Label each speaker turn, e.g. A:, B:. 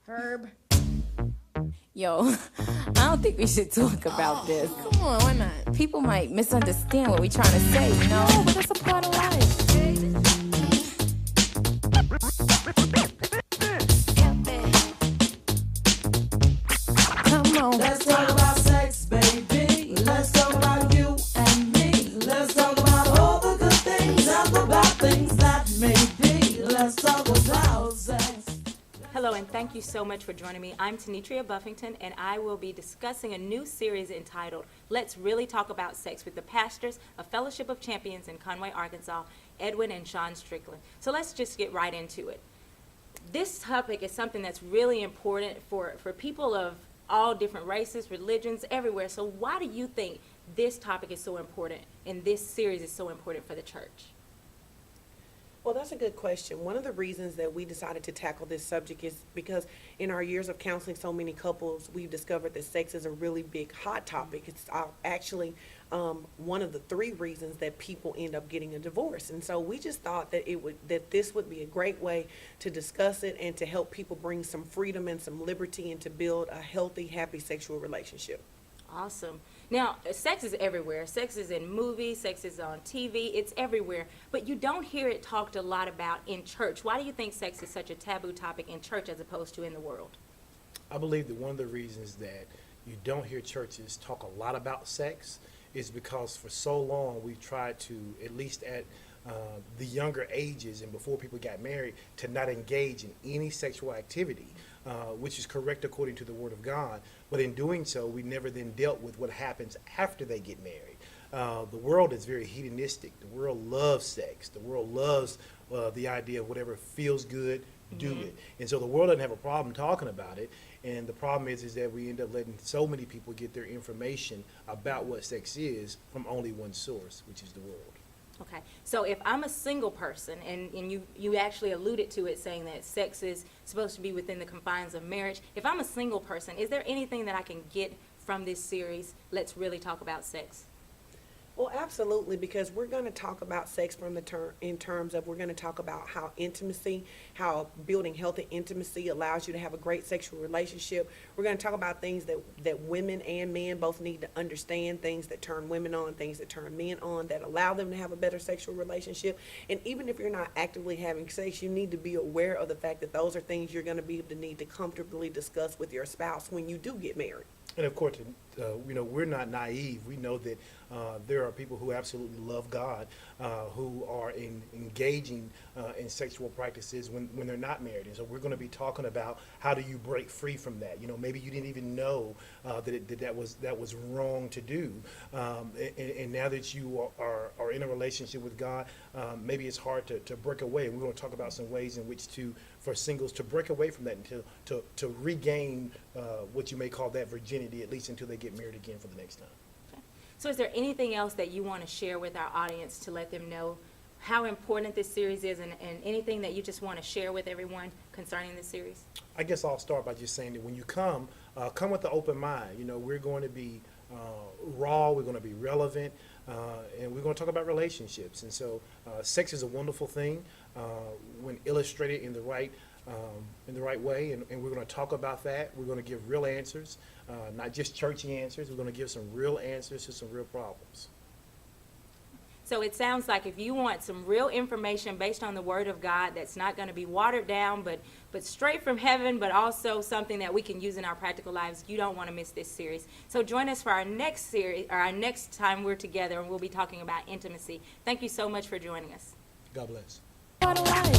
A: Herb.
B: Yo, I don't think we should talk about this.
A: Come on, why not?
B: People might misunderstand what we're trying to say, you know? But that's a part of life. Come on.
C: Let's talk about sex, baby. Let's talk about you and me. Let's talk about all the good things and the bad things that may be. Let's talk about sex.
D: Hello, and thank you so much for joining me. I'm Tenitria Buffington, and I will be discussing a new series entitled Let's Really Talk About Sex with the pastors of Fellowship of Champions in Conway, Arkansas, Edwin and Shun. So let's just get right into it. This topic is something that's really important for people of all different races, religions, everywhere. So why do you think this topic is so important and this series is so important for the church?
E: Well, that's a good question. One of the reasons that we decided to tackle this subject is because in our years of counseling so many couples, we've discovered that sex is a really big hot topic. It's actually one of the 3 reasons that people end up getting a divorce. And so we just thought that this would be a great way to discuss it and to help people bring some freedom and some liberty and to build a healthy, happy sexual relationship.
D: Awesome. Now, sex is everywhere. Sex is in movies, sex is on TV, it's everywhere. But you don't hear it talked a lot about in church. Why do you think sex is such a taboo topic in church as opposed to in the world?
F: I believe that one of the reasons that you don't hear churches talk a lot about sex is because for so long we've tried to, at least at the younger ages and before people got married, to not engage in any sexual activity, which is correct according to the Word of God. But in doing so, we never then dealt with what happens after they get married. The world is very hedonistic. The world loves sex. The world loves the idea of whatever feels good, do it. And so the world doesn't have a problem talking about it. And the problem is that we end up letting so many people get their information about what sex is from only one source, which is the world.
D: Okay, so if I'm a single person, and you actually alluded to it saying that sex is supposed to be within the confines of marriage. If I'm a single person, is there anything that I can get from this series, Let's Really Talk About Sex?
E: Well, absolutely, because we're going to talk about sex from in terms of we're going to talk about how building healthy intimacy allows you to have a great sexual relationship. We're going to talk about things that women and men both need to understand, things that turn women on, things that turn men on, that allow them to have a better sexual relationship. And even if you're not actively having sex, you need to be aware of the fact that those are things you're going to be able to need to comfortably discuss with your spouse when you do get married.
F: And of course, we're not naive. We know that there are people who absolutely love God, who are engaging in sexual practices when they're not married. And so we're going to be talking about how do you break free from that. Maybe you didn't even know that was wrong to do. And now that you are in a relationship with God, maybe it's hard to break away. And we're going to talk about some ways in which for singles to break away from that and to regain what you may call that virginity, at least until they get married again for the next time.
D: Okay. So is there anything else that you want to share with our audience to let them know how important this series is and anything that you just want to share with everyone concerning this series?
F: I guess I'll start by just saying that when you come with an open mind. We're going to be raw, we're going to be relevant, and we're going to talk about relationships. And so sex is a wonderful thing when illustrated in the right way, and we're going to talk about that. We're going to give real answers, not just churchy answers. We're going to give some real answers to some real problems.
D: So it sounds like if you want some real information based on the Word of God that's not going to be watered down, but straight from heaven, but also something that we can use in our practical lives, you don't want to miss this series. So join us for our next series, or our next time we're together, and we'll be talking about intimacy. Thank you so much for joining us.
F: God bless.
B: Part of life.